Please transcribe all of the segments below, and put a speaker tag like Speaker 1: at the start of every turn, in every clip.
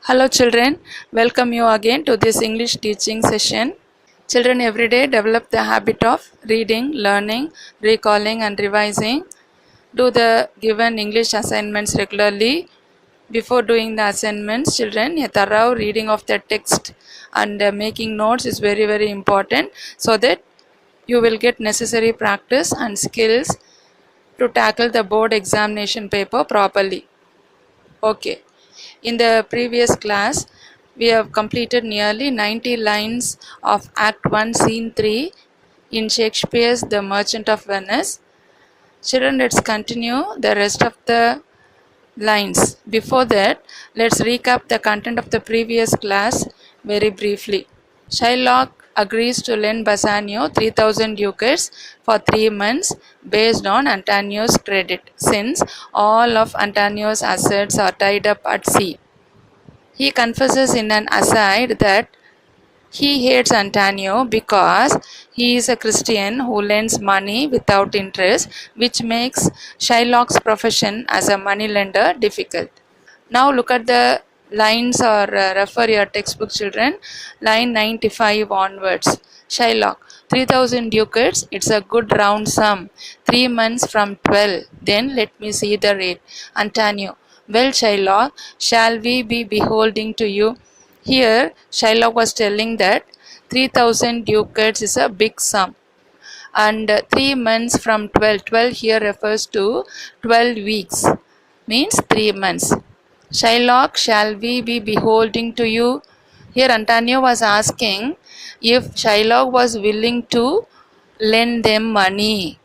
Speaker 1: Hello children, welcome you again to this English teaching session. Children every day develop the habit of reading, learning, recalling and revising. Do the given English assignments regularly. Before doing the assignments, children, a thorough reading of the text and making notes is very important so that you will get necessary practice and skills to tackle the board examination paper properly. Okay. In the previous class, we have completed nearly 90 lines of Act 1, Scene 3 in Shakespeare's The Merchant of Venice. Children, let's continue the rest of the lines. Before that, let's recap the content of the previous class very briefly. Shylock agrees to lend Bassanio 3000 ducats for 3 months based on Antonio's credit, since all of Antonio's assets are tied up at sea. He confesses in an aside that he hates Antonio because he is a Christian who lends money without interest, which makes Shylock's profession as a moneylender difficult. Now look at the lines or refer your textbook, children. Line 95 onwards. Shylock, 3000 ducats, it's a good round sum. 3 months from 12. Then let me see the rate. Antonio, well, Shylock, shall we be beholding to you? Here, Shylock was telling that 3000 ducats is a big sum. And 3 months from 12. 12 here refers to 12 weeks. Means 3 months. Shylock, shall we be beholding to you? Here Antonio was asking if Shylock was willing to lend them money.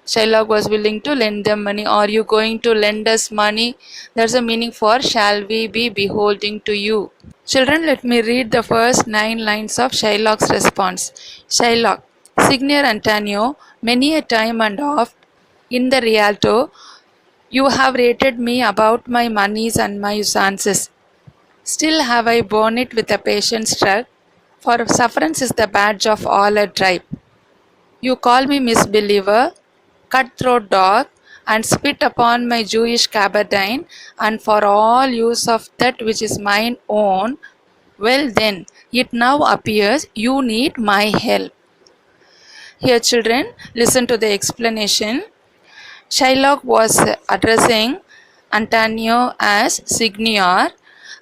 Speaker 1: Shylock was willing to lend them money. Are you going to lend us money? That's the meaning for shall we be beholding to you. Children, let me read the first 9 lines of Shylock's response. Shylock, Signor Antonio, many a time and oft in the Rialto, you have rated me about my moneys and my usances. Still have I borne it with a patient struggle, for sufferance is the badge of all a tribe. You call me misbeliever, cutthroat dog, and spit upon my Jewish gabardine, and for all use of that which is mine own. Well then, it now appears you need my help. Here children, listen to the explanation. Shylock was addressing Antonio as Signor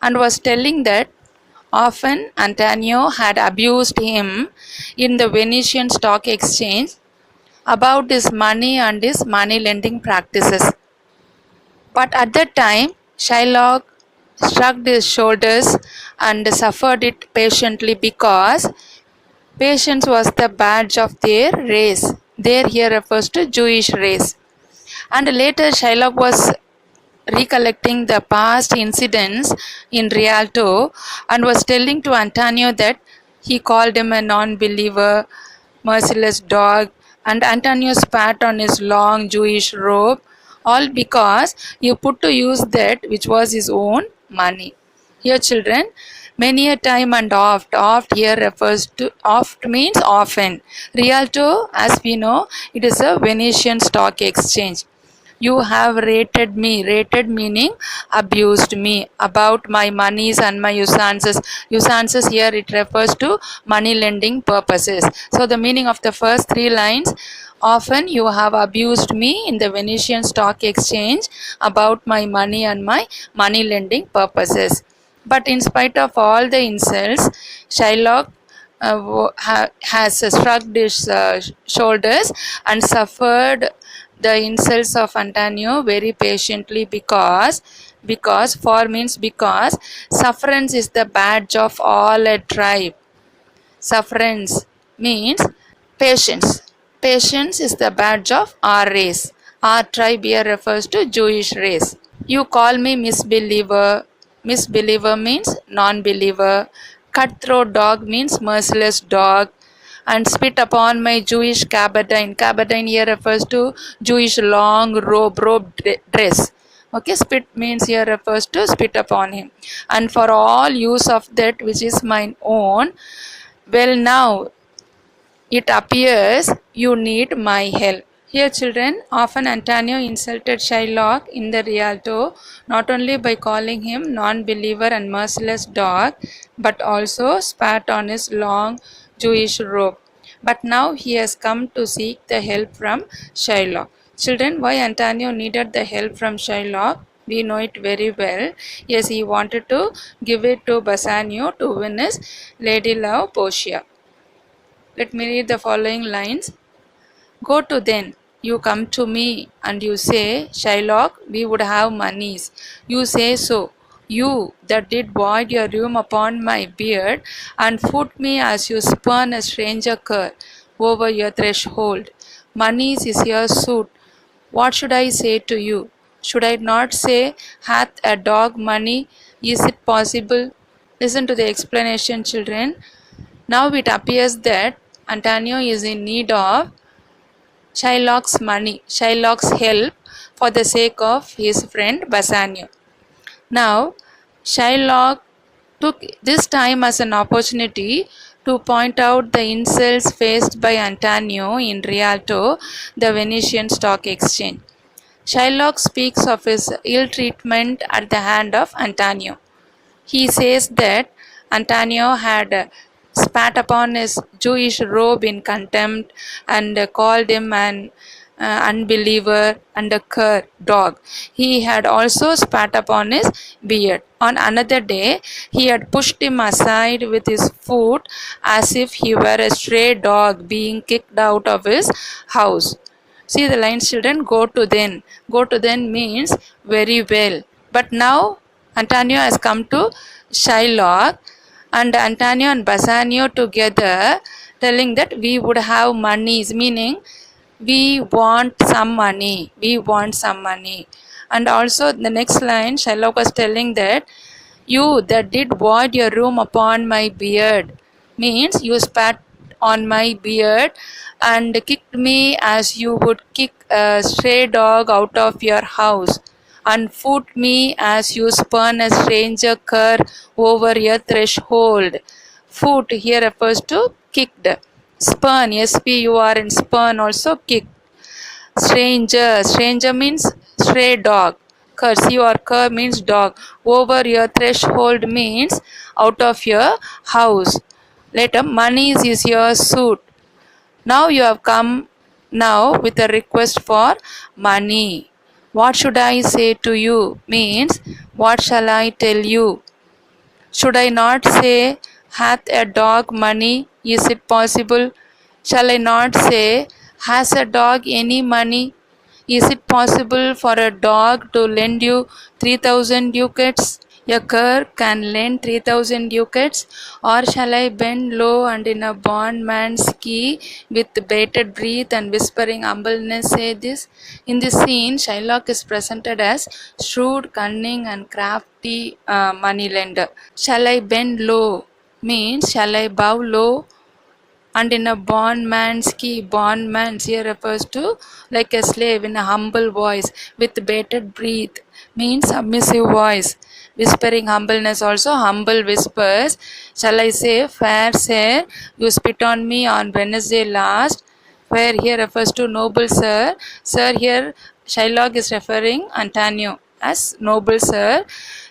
Speaker 1: and was telling that often Antonio had abused him in the Venetian Stock Exchange about his money and his money lending practices. But at that time, Shylock shrugged his shoulders and suffered it patiently because patience was the badge of their race. There here refers to Jewish race. And later Shylock was recollecting the past incidents in Rialto and was telling to Antonio that he called him a non-believer, merciless dog, and Antonio spat on his long Jewish robe, all because he put to use that which was his own money. Here children, many a time and oft. Oft here refers to, oft means often. Rialto, as we know, it is a Venetian stock exchange. You have rated me, rated meaning abused me about my monies and my usances. Usances here it refers to money lending purposes. So the meaning of the first 3 lines, often you have abused me in the Venetian stock exchange about my money and my money lending purposes. But in spite of all the insults, Shylock has shrugged his shoulders and suffered the insults of Antonio very patiently because for means because sufferance is the badge of all a tribe. Sufferance means patience. Patience is the badge of our race. Our tribe here refers to Jewish race. You call me misbeliever. Misbeliever means non-believer. Cutthroat dog means merciless dog. And spit upon my Jewish gabardine. Gabardine here refers to Jewish long robe dress. Okay, spit means here refers to spit upon him. And for all use of that which is mine own, well now it appears you need my help. Here, children, often Antonio insulted Shylock in the Rialto, not only by calling him non-believer and merciless dog, but also spat on his long Jewish robe. But now he has come to seek the help from Shylock. Children, why Antonio needed the help from Shylock? We know it very well. Yes, he wanted to give it to Bassanio to win his lady love Portia. Let me read the following lines. Go to then, you come to me and you say, Shylock, we would have moneys. You say so. You that did void your room upon my beard, and foot me as you spurn a stranger cur over your threshold. Moneys is your suit. What should I say to you? Should I not say, hath a dog money? Is it possible? Listen to the explanation, children. Now it appears that Antonio is in need of Shylock's money, Shylock's help for the sake of his friend Bassanio. Now, Shylock took this time as an opportunity to point out the insults faced by Antonio in Rialto, the Venetian Stock Exchange. Shylock speaks of his ill treatment at the hand of Antonio. He says that Antonio had spat upon his Jewish robe in contempt and called him an unbeliever and a cur dog. He had also spat upon his beard. On another day, he had pushed him aside with his foot as if he were a stray dog being kicked out of his house. See the lines, children. Go to then. Go to then means very well. But now Antonio has come to Shylock, and Antonio and Bassanio together telling that we would have monies, meaning we want some money. We want some money. And also the next line, Shylock was telling that you that did void your room upon my beard, means you spat on my beard and kicked me as you would kick a stray dog out of your house, and foot me as you spurn a stranger cur over your threshold. Foot here refers to kicked. Spurn, S-P-U-R, and spurn also kicked. Stranger, stranger means stray dog. Curse or cur means dog. Over your threshold means out of your house. Later, money is your suit. Now you have come now with a request for money. What should I say to you? Means, what shall I tell you? Should I not say, hath a dog money? Is it possible? Shall I not say, has a dog any money? Is it possible for a dog to lend you 3,000 ducats? A cur can lend 3,000 ducats, or shall I bend low and in a bondman's key with bated breath and whispering humbleness say this? In this scene, Shylock is presented as shrewd, cunning, and crafty moneylender. Shall I bend low means shall I bow low? And in a bondman's key, bondman's here refers to like a slave in a humble voice with bated breath means submissive voice. Whispering humbleness also humble whispers. Shall I say, fair sir, you spit on me on Wednesday last. Fair here refers to noble sir. Sir here Shylock is referring Antonio as noble sir.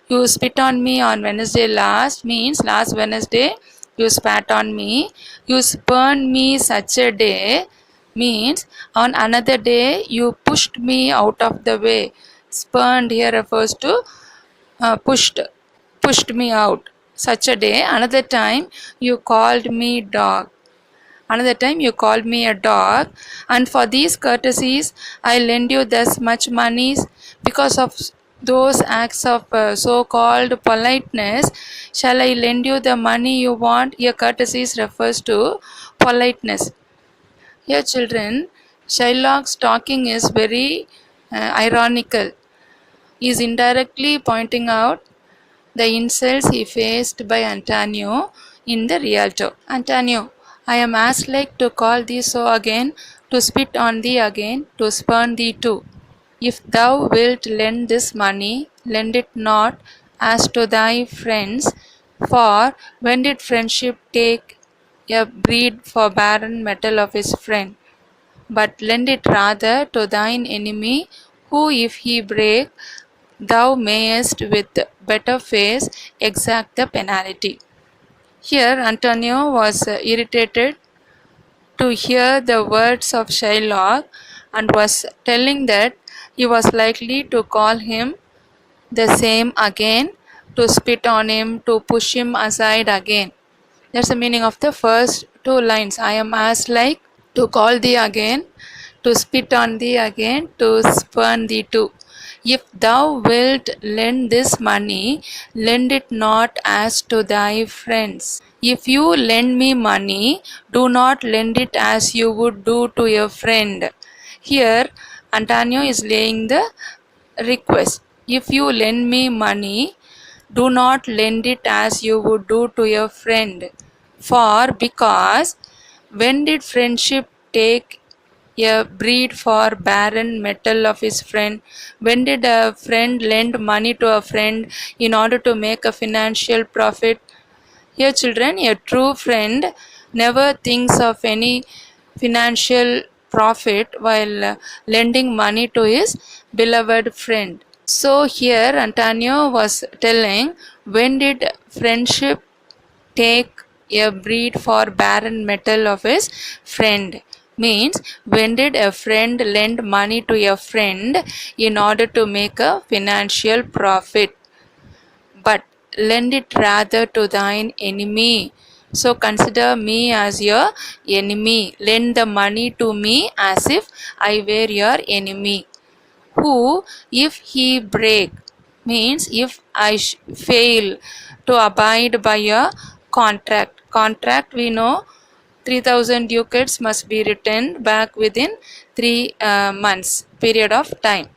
Speaker 1: You spit on me on Wednesday last means last Wednesday you spat on me. You spurned me such a day means on another day you pushed me out of the way. Spurned here refers to pushed me out. Such a day, another time you called me dog. Another time you called me a dog, and for these courtesies I lend you thus much monies. Because of those acts of so-called politeness, shall I lend you the money you want? Here courtesies refers to politeness. Here children, Shylock's talking is very ironical. He is indirectly pointing out the insults he faced by Antonio in the Rialto. Antonio, I am as like to call thee so again, to spit on thee again, to spurn thee too. If thou wilt lend this money, lend it not as to thy friends, for when did friendship take a breed for barren metal of his friend? but lend it rather to thine enemy, who if he break, thou mayest with better face exact the penalty. Here Antonio was irritated to hear the words of Shylock and was telling that he was likely to call him the same again, to spit on him, to push him aside again. That's the meaning of the first two lines. I am as like to call thee again, to spit on thee again, to spurn thee too. If thou wilt lend this money, lend it not as to thy friends. If you lend me money, do not lend it as you would do to a friend. Here, Antonio is laying the request. If you lend me money, do not lend it as you would do to a friend. For because when did friendship take a breed for barren metal of his friend? When did a friend lend money to a friend in order to make a financial profit? Here, children, a true friend never thinks of any financial profit while lending money to his beloved friend. So, here Antonio was telling, when did friendship take a breed for barren metal of his friend? Means, when did a friend lend money to a friend in order to make a financial profit? But lend it rather to thine enemy. So consider me as your enemy. Lend the money to me as if I were your enemy. Who, if he break, means if I fail to abide by a contract. Contract, we know 3000 ducats must be returned back within 3 months period of time.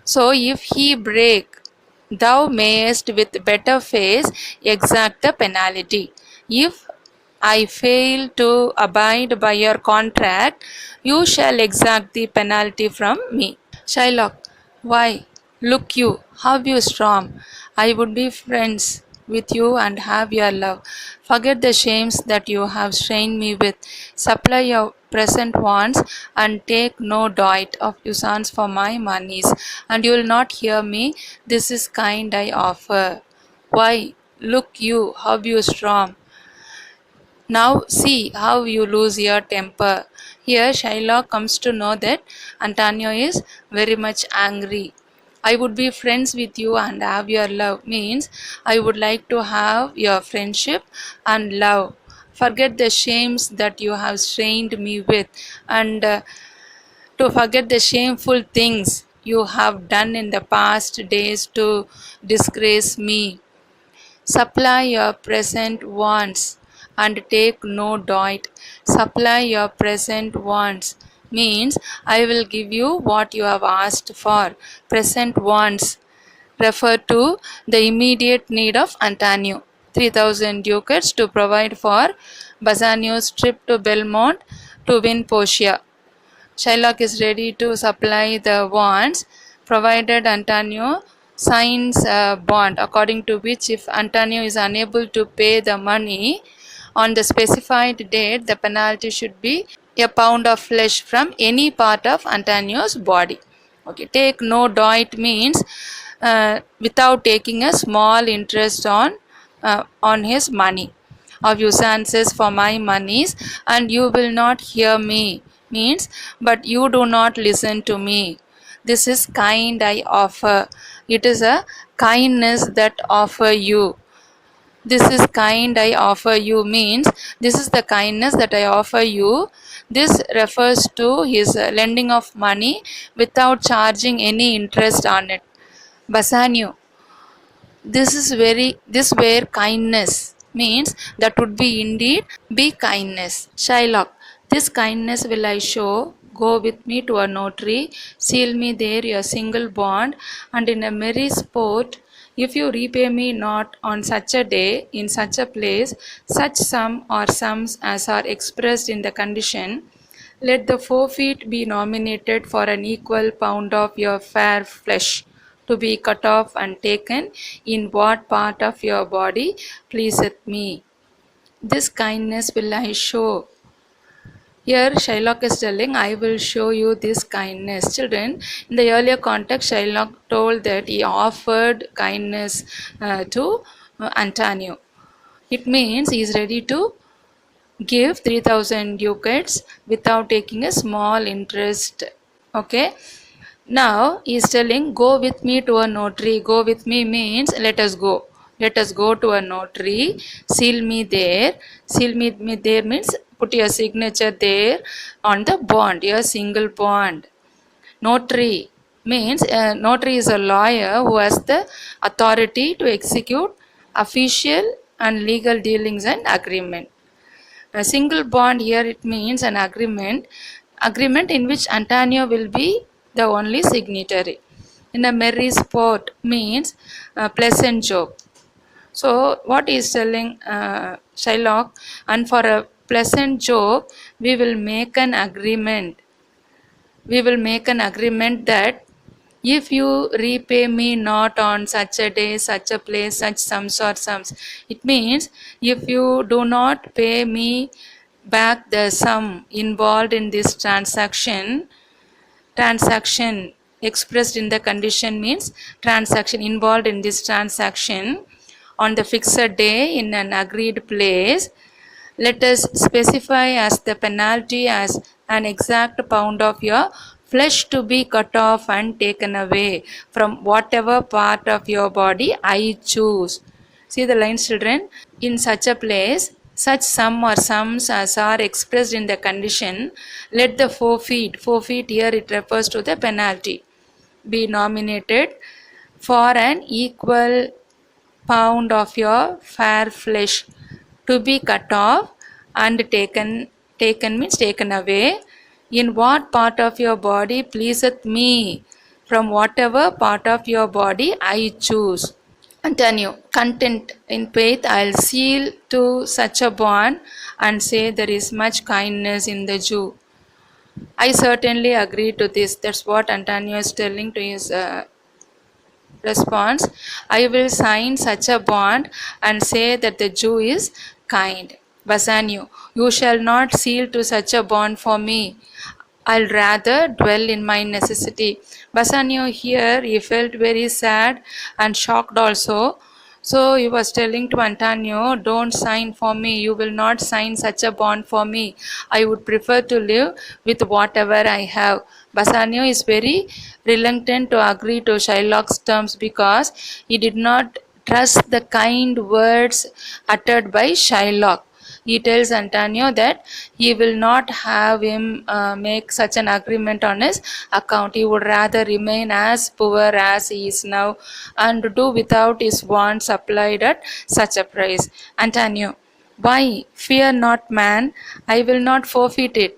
Speaker 1: So if he break, thou mayest with better face exact the penalty. If I fail to abide by your contract, you shall exact the penalty from me. Shylock, why? Look you, how you storm. I would be friends with you and have your love. Forget the shames that you have strained me with. Supply your present wants and take no doit of usance for my monies, and you will not hear me. This is kind I offer. Why? Look you, how you storm. Now see how you lose your temper. Here Shylock comes to know that Antonio is very much angry. I would be friends with you and have your love means I would like to have your friendship and love. Forget the shames that you have strained me with, and to forget the shameful things you have done in the past days to disgrace me. Supply your present wants and take no doit. Supply your present wants means I will give you what you have asked for. Present wants refer to the immediate need of Antonio. 3000 ducats to provide for Bassanio's trip to Belmont to win Portia. Shylock is ready to supply the wants provided Antonio signs a bond according to which if Antonio is unable to pay the money on the specified date, the penalty should be a pound of flesh from any part of Antonio's body. Okay, take no doit means without taking a small interest on his money of usances for my monies, and you will not hear me means but you do not listen to me. This is kind I offer. It is a kindness that offer you. This is kind I offer you means this is the kindness that I offer you. This refers to his lending of money without charging any interest on it. Bassanio, this were kindness means that would be indeed be kindness. Shylock, this kindness will I show. Go with me to a notary, seal me there a single bond, and in a merry sport, if you repay me not on such a day, in such a place, such sum or sums as are expressed in the condition, let the forfeit be nominated for an equal pound of your fair flesh, to be cut off and taken in what part of your body pleaseth me. This kindness will I show. Here Shylock is telling, I will show you this kindness. Children, in the earlier context, Shylock told that he offered kindness to Antonio. It means he is ready to give 3000 ducats without taking a small interest. Okay. Now he is telling, go with me to a notary. Go with me means let us go. Let us go to a notary. Seal me there. Seal me there means put your signature there on the bond, your single bond. Notary means notary is a lawyer who has the authority to execute official and legal dealings and agreement. A single bond here it means an agreement in which Antonio will be the only signatory. In a merry sport means a pleasant joke. So what is telling Shylock, and for a pleasant joke we will make an agreement. We will make an agreement that if you repay me not on such a day, such a place, such sums or sums, it means if you do not pay me back the sum involved in this transaction expressed in the condition means transaction involved in this transaction on the fixed day in an agreed place, let us specify as the penalty as an exact pound of your flesh to be cut off and taken away from whatever part of your body I choose. See the lines, children. In such a place, such sum or sums as are expressed in the condition, let the forfeit here it refers to the penalty, be nominated for an equal pound of your fair flesh to be cut off and taken means taken away, in what part of your body pleaseth me, from whatever part of your body I choose. Antonio, content in faith, I'll seal to such a bond and say there is much kindness in the Jew. I certainly agree to this. That's what Antonio is telling to his response. I will sign such a bond and say that the Jew is kind. Bassanio, you shall not seal to such a bond for me. I'll rather dwell in my necessity. Bassanio here, he felt very sad and shocked also. So he was telling to Antonio, don't sign for me. You will not sign such a bond for me. I would prefer to live with whatever I have. Bassanio is very reluctant to agree to Shylock's terms because he did not trust the kind words uttered by Shylock. He tells Antonio that he will not have him make such an agreement on his account. He would rather remain as poor as he is now and do without his wants supplied at such a price. Antonio, why? Fear not, man. I will not forfeit it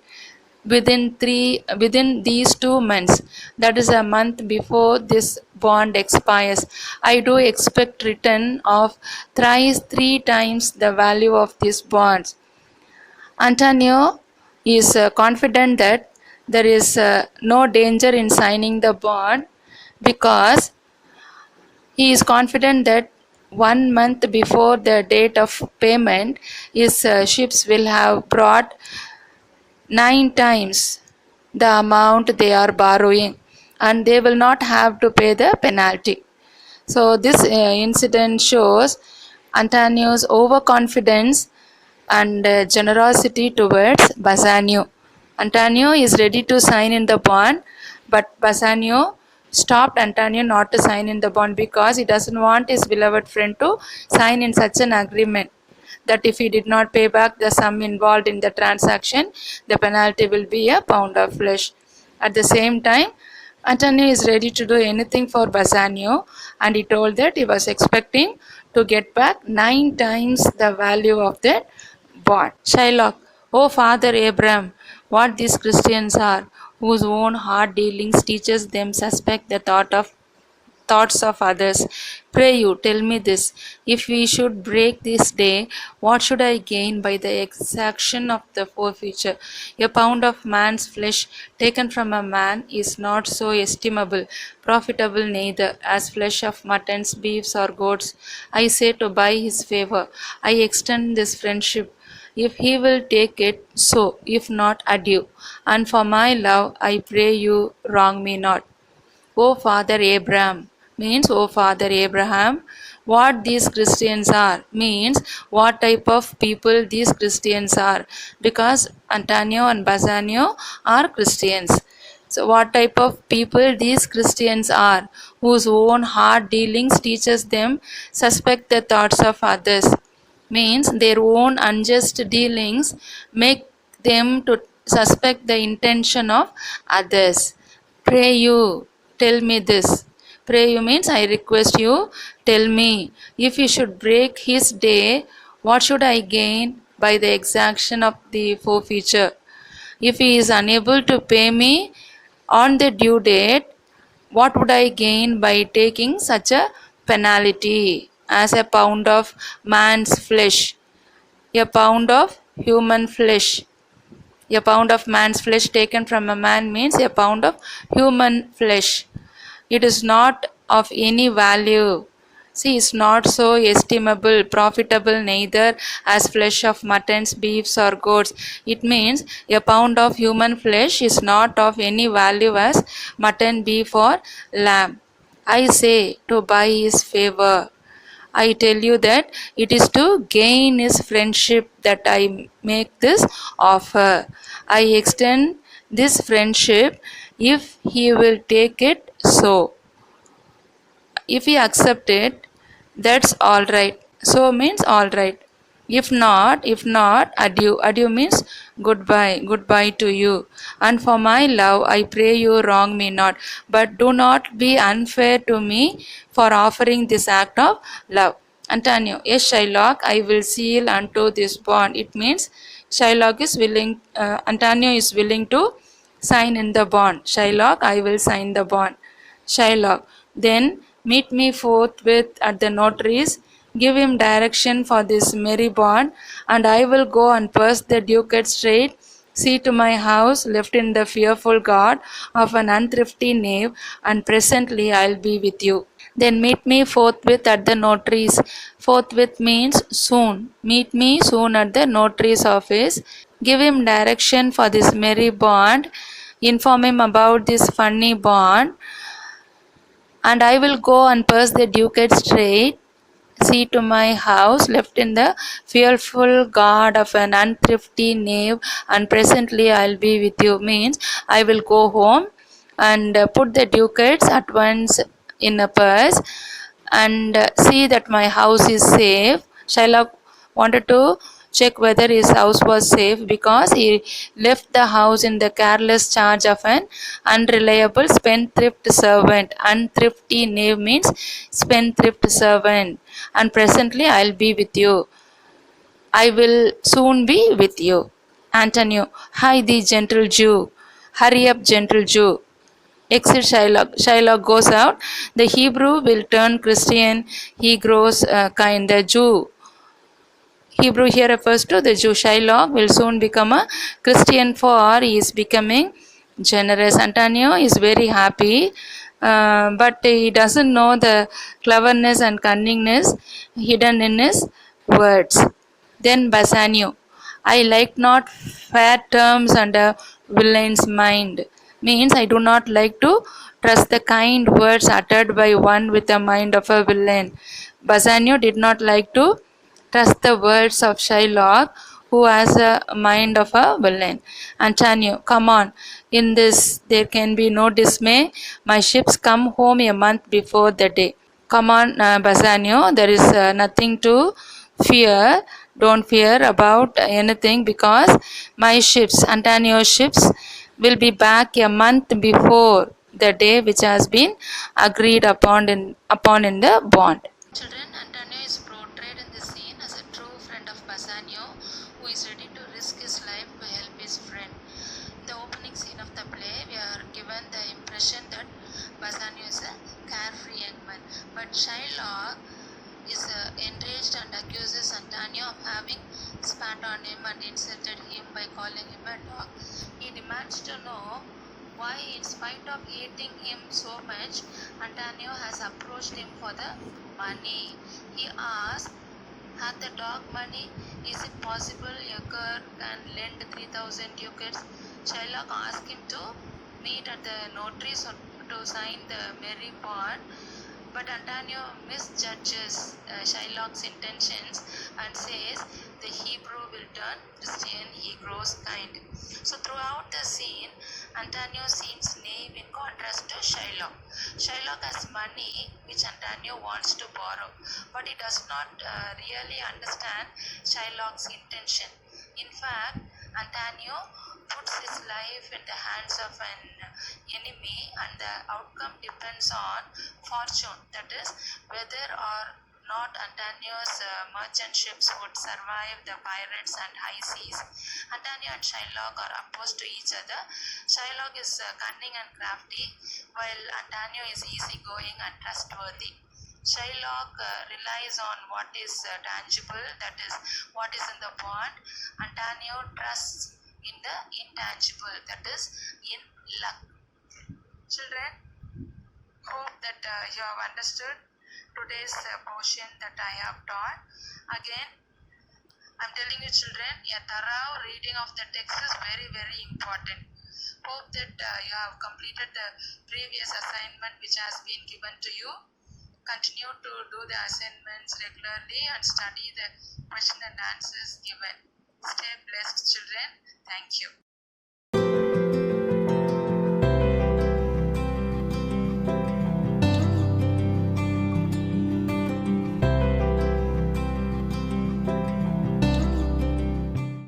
Speaker 1: within these 2 months, that is a month before this bond expires. I do expect return of thrice 3 times the value of these bonds. Antonio is confident that there is no danger in signing the bond because he is confident that 1 month before the date of payment his ships will have brought 9 times the amount they are borrowing and they will not have to pay the penalty. So this incident shows Antonio's overconfidence and generosity towards Bassanio. Antonio is ready to sign in the bond, but Bassanio stopped Antonio not to sign in the bond because he doesn't want his beloved friend to sign in such an agreement that if he did not pay back the sum involved in the transaction, the penalty will be a pound of flesh. At the same time, Antonio is ready to do anything for Bassanio, and he told that he was expecting to get back 9 times the value of that bond. Shylock, oh Father Abraham, what these Christians are, whose own hard dealings teaches them suspect the thoughts of others. Pray you, tell me this. If we should break this day, what should I gain by the exaction of the forfeiture? A pound of man's flesh taken from a man is not so estimable, profitable neither, as flesh of muttons, beefs, or goats. I say to buy his favor. I extend this friendship. If he will take it, so; if not, adieu. And for my love, I pray you wrong me not. O Father Abraham means, O Father Abraham. What these Christians are means what type of people these Christians are, because Antonio and Bassanio are Christians. So what type of people these Christians are, whose own hard dealings teaches them suspect the thoughts of others, means their own unjust dealings make them to suspect the intention of others. Pray you, tell me this. Pray you means I request you, tell me. If you should break his day, what should I gain by the exaction of the forfeiture? If he is unable to pay me on the due date, what would I gain by taking such a penalty as a pound of man's flesh, a pound of human flesh? A pound of man's flesh taken from a man means a pound of human flesh. It is not of any value. See, is not so estimable, profitable neither as flesh of muttons, beefs, or goats. It means a pound of human flesh is not of any value as mutton, beef, or lamb. I say to buy his favor. I tell you that it is to gain his friendship that I make this offer. I extend this friendship if he will take it so. If he accept it, that's all right. So means all right. If not, adieu. Adieu means goodbye, goodbye to you. And for my love, I pray you wrong me not, but do not be unfair to me for offering this act of love. Antonio, yes, Shylock, I will seal unto this bond. It means Shylock is willing, Antonio is willing to sign in the bond. Shylock, I will sign the bond. Shylock, then meet me forthwith at the notary's, give him direction for this merry bond, and I will go and purse the ducat straight. See to my house, left in the fearful guard of an unthrifty knave, and presently I'll be with you. Then meet me forthwith at the notary's. Forthwith means soon. Meet me soon at the notary's office. Give him direction for this merry bond. Inform him about this funny bond, and I will go and purse the ducat straight. See to my house, left in the fearful guard of an unthrifty knave, and presently I'll be with you. Means I will go home and put the ducats at once in a purse, and see that my house is safe. Shylock wanted to check whether his house was safe, because he left the house in the careless charge of an unreliable spendthrift servant. Unthrifty knave means spendthrift servant. And presently I'll be with you. I will soon be with you. Antonio, hi thee gentle Jew. Hurry up, gentle Jew. Exit Shylock. Shylock goes out. The Hebrew will turn Christian. He grows kind. The Jew. Hebrew here refers to the Jew. Shylock will soon become a Christian, for he is becoming generous. Antonio is very happy, but he doesn't know the cleverness and cunningness hidden in his words. Then Bassanio, I like not fair terms and a villain's mind. Means I do not like to trust the kind words uttered by one with the mind of a villain. Bassanio did not like to trust the words of Shylock, who has a mind of a villain. Antonio, come on. In this there can be no dismay. My ships come home a month before the day. Come on, Bassanio. There is nothing to fear. Don't fear about anything, because my ships, Antonio's ships, will be back a month before the day which has been agreed upon in the bond. Children, Antonio is portrayed in the scene as a true friend of Bassanio, who is ready to risk his life to help his friend. In the opening scene of the play, we are given the impression that Bassanio is a carefree young man, but Shylock is enraged and accuses Antonio of having spat on him and insulted him by calling him a dog. He demands to know why, in spite of hating him so much, Antonio has approached him for the money. He asks, had the dog money? Is it possible a cur can lend 3000 ducats? Shylock asked him to meet at the notary's to sign the merry part, but Antonio misjudges Shylock's intentions and says the Hebrew will turn Christian, he grows kind. So throughout the scene, Antonio seems naive in contrast to Shylock. Shylock has money which Antonio wants to borrow, but he does not really understand Shylock's intention. In fact, Antonio puts his life in the hands of an enemy, and the outcome depends on fortune, that is, whether or not Antonio's merchant ships would survive the pirates and high seas. Antonio and Shylock are opposed to each other. Shylock is cunning and crafty, while Antonio is easygoing and trustworthy. Shylock relies on what is tangible, that is, what is in the bond. Antonio trusts in the intangible, that is, in luck. Children, hope that you have understood today's portion that I have taught. Again, I'm telling you children, a thorough reading of the text is very, very important. Hope that you have completed the previous assignment which has been given to you. Continue to do the assignments regularly and study the question and answers given. Stay blessed children. Thank you.